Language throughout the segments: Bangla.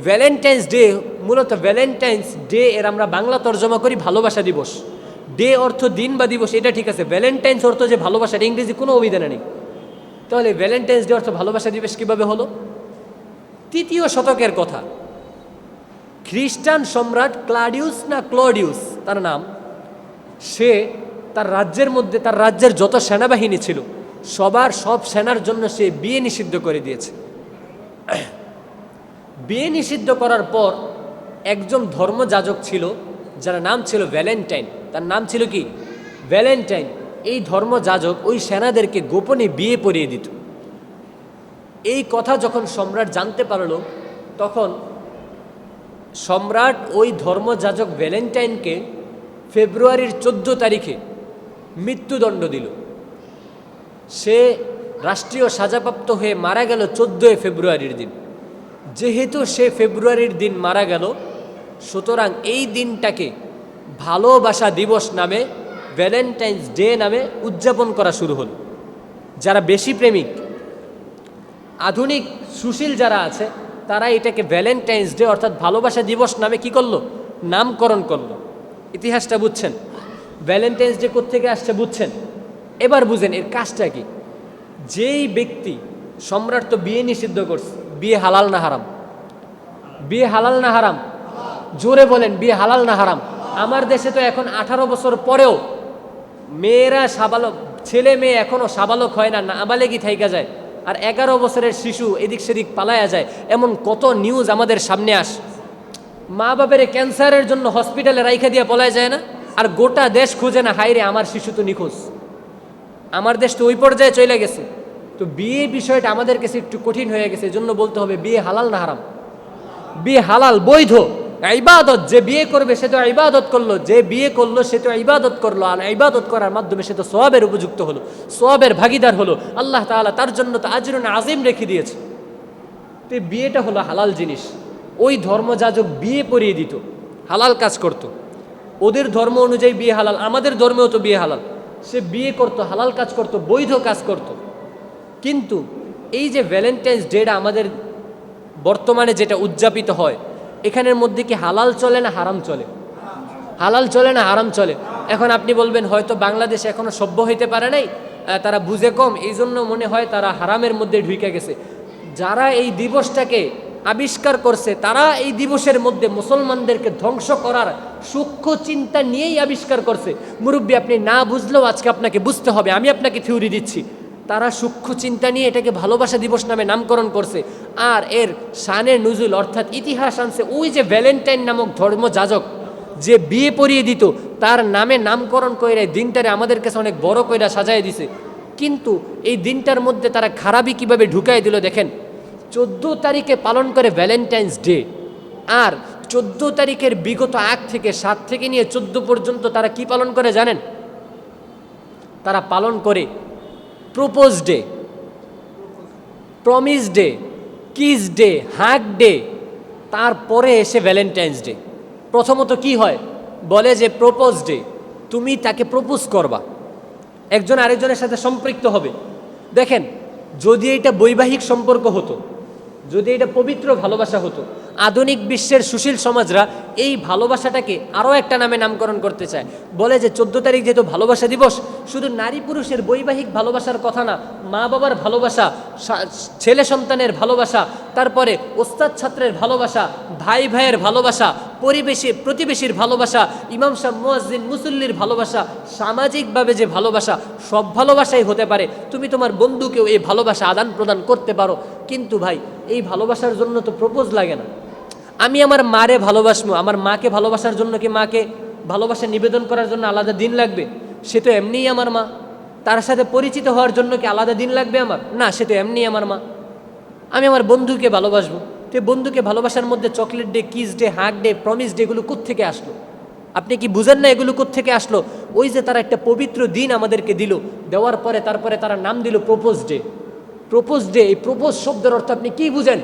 ভ্যালেন্টাইন্স ডে, মূলত ভ্যালেন্টাইন্স ডে এর আমরা বাংলা তর্জমা করি ভালোবাসা দিবস। ডে অর্থ দিন বা দিবস, এটা ঠিক আছে। ভ্যালেন্টাইন্স অর্থ যে ভালোবাসা, এটা ইংরেজি কোনো অভিধানে নেই। তাহলে ভ্যালেন্টাইন্স ডে অর্থ ভালোবাসা দিবস কীভাবে হলো? 3য় শতকের কথা। খ্রিস্টান সম্রাট ক্লাডিউস না ক্লডিউস তার নাম, সে তার রাজ্যের মধ্যে, তার রাজ্যের যত সেনাবাহিনী ছিল সব সেনার জন্য সে বিয়ে নিষিদ্ধ করে দিয়েছে। বিয়ে নিষিদ্ধ করার পর একজন ধর্মযাজক ছিল, যার নাম ছিল ভ্যালেন্টাইন। তার নাম ছিল কি? ভ্যালেন্টাইন। এই ধর্মযাজক ওই সেনাদেরকে গোপনে বিয়ে পড়িয়ে দিত। এই কথা যখন সম্রাট জানতে পারল, তখন সম্রাট ওই ধর্মযাজক ভ্যালেন্টাইনকে ফেব্রুয়ারির 14 তারিখে মৃত্যুদণ্ড দিল। সে রাষ্ট্রীয় সাজাপ্রাপ্ত হয়ে মারা গেল 14 ফেব্রুয়ারির দিন। যেহেতু সে ফেব্রুয়ারির দিন মারা গেল, সুতরাং এই দিনটাকে ভালোবাসা দিবস নামে, ভ্যালেন্টাইন্স ডে নামে উদযাপন করা শুরু হলো। যারা বেশি প্রেমিক, আধুনিক সুশীল যারা আছে, তারা এটাকে ভ্যালেন্টাইন্স ডে অর্থাৎ ভালোবাসা দিবস নামে কি করলো? নামকরণ করলো। ইতিহাসটা বুঝছেন? ভ্যালেন্টাইন্স ডে কোত্থেকে আসছে বুঝছেন? এবার বুঝেন এর কাজটা কি। যেই ব্যক্তি, সম্রাট তো বিয়ে নিষিদ্ধ করছে, বিয়ে হালাল না হারাম? বিয়ে হালাল না হারাম? জোরে বলেন, বিয়ে হালাল না হারাম? আমার দেশে তো এখন 18 বছর পরেও মেয়েরা সাবালক, ছেলে মেয়ে এখনও সাবালক হয় না, নাবালেগই থাইকা যায়। আর 11 বছরের শিশু এদিক সেদিক পালায়া যায়। এমন কত নিউজ আমাদের সামনে আস। মা বাপের ক্যান্সারের জন্য হসপিটালে রাইখা দিয়ে পলায় যায় না, আর গোটা দেশ খুঁজে না, হাইরে আমার শিশু তো নিখোঁজ। আমার দেশ তো ওই পর্যায়ে চলে গেছে। তো বিয়ে বিষয়টা আমাদের কাছে একটু কঠিন হয়ে গেছে। এজন্য বলতে হবে বিয়ে হালাল না হারাম? বিয়ে হালাল, বৈধ, ইবাদত। যে বিয়ে করবে সে তো ইবাদত করলো, যে বিয়ে করলো সে তো ইবাদত করলো, আর ইবাদত করার মাধ্যমে সে তো সওয়াবের উপযুক্ত হলো, সওয়াবের ভাগিদার হলো। আল্লাহ তাআলা তার জন্য তো আজরুন আজিম রেখে দিয়েছে। তো বিয়েটা হলো হালাল জিনিস। ওই ধর্মযাজক বিয়ে পড়িয়ে দিত, হালাল কাজ করত। ওদের ধর্ম অনুযায়ী বিয়ে হালাল, আমাদের ধর্মেও তো বিয়ে হালাল। সে বিয়ে করত, হালাল কাজ করত, বৈধ কাজ করত। কিন্তু এই যে ভ্যালেন্টাইন্স ডেটা আমাদের বর্তমানে যেটা উদযাপিত হয়, এখানের মধ্যে কি হালাল চলে না হারাম চলে? হালাল চলে না হারাম চলে? এখন আপনি বলবেন হয়তো বাংলাদেশ এখনো সভ্য হইতে পারে নাই, তারা বুঝে কম, এই জন্য মনে হয় তারা হারামের মধ্যে ঢুকে গেছে। যারা এই দিবসটাকে আবিষ্কার করছে, তারা এই দিবসের মধ্যে মুসলমানদেরকে ধ্বংস করার সূক্ষ্ম চিন্তা নিয়েই আবিষ্কার করছে। মুরব্বী, আপনি না বুঝলেও আজকে আপনাকে বুঝতে হবে, আমি আপনাকে থিওরি দিচ্ছি। তারা সূক্ষ্ম চিন্তা নিয়ে এটাকে ভালোবাসা দিবস নামে নামকরণ করছে। আর এর শানে নুজুল অর্থাৎ ইতিহাস আনছে ওই যে ভ্যালেন্টাইন নামক ধর্মযাজক যে বিয়ে পড়িয়ে দিত, তার নামে নামকরণ করে দিনটারে আমাদের কাছে অনেক বড় কইরা সাজায় দিছে। কিন্তু এই দিনটার মধ্যে তারা খারাপই কিভাবে ঢুকাই দিল দেখেন। 14 তারিখে পালন করে ভ্যালেন্টাইন্স ডে, আর 14 তারিখের বিগত আগ থেকে 7 থেকে নিয়ে 14 পর্যন্ত তারা কি পালন করে জানেন? তারা পালন করে propose day, promise day, kiss day, hug day, তারপরে এসে ভ্যালেন্টাইন্স ডে। প্রথমত কি হয়? বলে যে প্রপোজ ডে, তুমি তাকে প্রপোজ করবা, একজন আরেকজনের সাথে সম্পৃক্ত হবে। দেখেন, যদি এটা বৈবাহিক সম্পর্ক হতো, যদি এটা পবিত্র ভালোবাসা হতো, আধুনিক বিশ্বের সুশীল সমাজরা এই ভালোবাসাটাকে আরও একটা নামে নামকরণ করতে চায়। বলে যে 14 তারিখ যেহেতু ভালোবাসা দিবস, শুধু নারী পুরুষের বৈবাহিক ভালোবাসার কথা না, মা বাবার ভালোবাসা, ছেলে সন্তানের ভালোবাসা, তারপরে ওস্তাদ ছাত্রের ভালোবাসা, ভাই ভাইয়ের ভালোবাসা, প্রতিবেশীর ভালোবাসা, ইমাম সাহেব মুয়াজ্জিন মুসল্লির ভালোবাসা, সামাজিকভাবে যে ভালোবাসা, সব ভালোবাসাই হতে পারে। তুমি তোমার বন্ধুকেও এই ভালোবাসা আদান প্রদান করতে পারো। কিন্তু ভাই, এই ভালোবাসার জন্য তো প্রপোজ লাগে না। আমি আমার মারে ভালোবাসবো, আমার মাকে ভালোবাসার জন্য কি মাকে ভালোবাসা নিবেদন করার জন্য আলাদা দিন লাগবে? সে তো এমনিই আমার মা। তার সাথে পরিচিত হওয়ার জন্য কি আলাদা দিন লাগবে আমার? না, সে তো এমনিই আমার মা। আমি আমার বন্ধুকে ভালোবাসবো, তো বন্ধুকে ভালোবাসার মধ্যে chocolate day, kiss day, hug day, promise day, এগুলো কোত্থেকে আসলো? আপনি কি বুঝেন না এগুলো কোত্থেকে আসলো? ওই যে তারা একটা পবিত্র দিন আমাদেরকে দিল, দেওয়ার পরে তারপরে তারা নাম দিল প্রপোজ ডে। প্রপোজ ডে, এই প্রপোজ শব্দের অর্থ আপনি কি বুঝেন?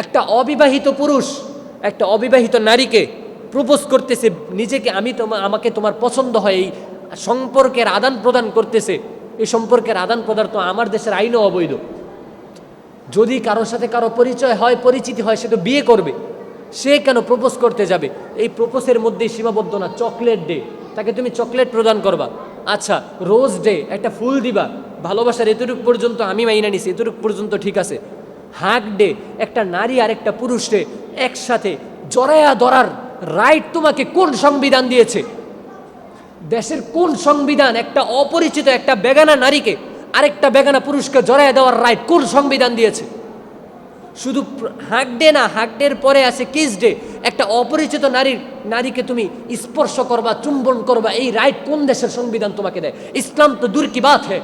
একটা অবিবাহিত পুরুষ একটা অবিবাহিত নারীকে প্রপোজ করতেছে, নিজেকে আমাকে তোমার পছন্দ হয়, এই সম্পর্কের আদান প্রদান করতেছে। এই সম্পর্কের আদান প্রদান তো আমার দেশের আইনও অবৈধ। যদি কারোর সাথে কারো পরিচয় হয়, পরিচিতি হয়, সে তো বিয়ে করবে। সে কেন প্রপোজ করতে যাবে? এই প্রপোজের মধ্যেই সীমাবদ্ধ না। চকলেট ডে, তাকে তুমি চকলেট প্রদান করবা। আচ্ছা, রোজ ডে, একটা ফুল দিবা। ভালোবাসার এতটুকু পর্যন্ত আমি মাইনা নিছি, এতটুকু পর্যন্ত ঠিক আছে। হাগ ডে, একটা নারী আর একটা পুরুষে একসাথে জড়ায়া ধরার রাইট তোমাকে কোন সংবিধান দিয়েছে? দেশের কোন সংবিধান একটা অপরিচিত একটা বেগানা নারীকে আরেকটা বেগানা পুরুষকে জড়ায় দেওয়ার রাইট কোন সংবিধান দিয়েছে? শুধু হাগ ডে না, হাগ ডের পরে আছে কিস ডে। একটা অপরিচিত নারীকে তুমি স্পর্শ করবা, চুম্বন করবা, এই রাইট কোন দেশের সংবিধান তোমাকে দেয়? ইসলাম তো দূর কি বাত হ্যাঁ।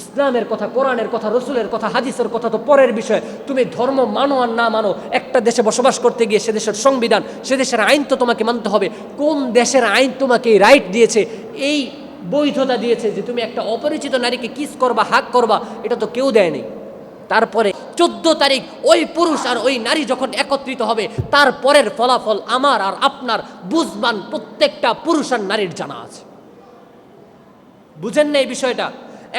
ইসলামের কথা, কোরআনের কথা, রসুলের কথা, হাদিসের কথা তো পরের বিষয়। তুমি ধর্ম মানো আর না মানো, একটা দেশে বসবাস করতে গিয়ে সে দেশের সংবিধান, সে দেশের আইন তো তোমাকে মানতে হবে। কোন দেশের আইন তোমাকে এই রাইট দিয়েছে, এই বৈধতা দিয়েছে যে তুমি একটা অপরিচিত নারীকে কিস করবা, হাক করবা? এটা তো কেউ দেয়নি। তারপরে 14 তারিখ ওই পুরুষ আর ওই নারী যখন একত্রিত হবে, তারপরের ফলাফল আমার আর আপনার বুঝবান প্রত্যেকটা পুরুষ আর নারীর জানা আছে। বুঝেন না এই বিষয়টা?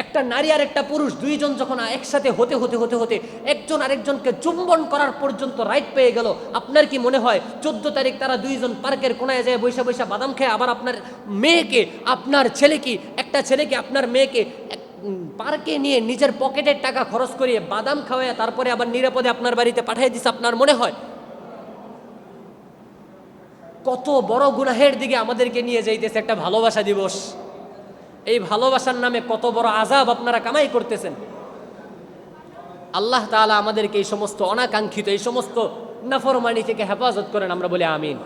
একটা নারী আর একটা পুরুষ দুইজন যখন একসাথে হতে হতে হতে হতে একজন আরেকজনকে চুম্বন করার পর্যন্ত রাইট পেয়ে গেল, আপনার কি মনে হয় 14 তারিখ তারা দুইজন পার্কের কোনায় যায় বৈশা বৈশা বাদাম খেয়ে, আবার আপনার মেয়েকে, আপনার ছেলে কি, একটা ছেলেকে আপনার মেয়েকে পার্কে নিয়ে নিজের পকেটের টাকা খরচ করিয়ে বাদাম খাওয়ায় তারপরে আবার নিরাপদে আপনার বাড়িতে পাঠিয়ে দিছে? আপনার মনে হয় কত বড় গুনাহের দিকে আমাদেরকে নিয়ে যাইতেছে একটা ভালোবাসা দিবস? এই ভালোবাসার নামে কত বড় আযাব আপনারা কামাই করতেছেন। আল্লাহ তাআলা আমাদেরকে এই সমস্ত অনাকাঙ্ক্ষিত, এই সমস্ত নাফরমানি থেকে হেফাজত করেন, আমরা বলি আমিন।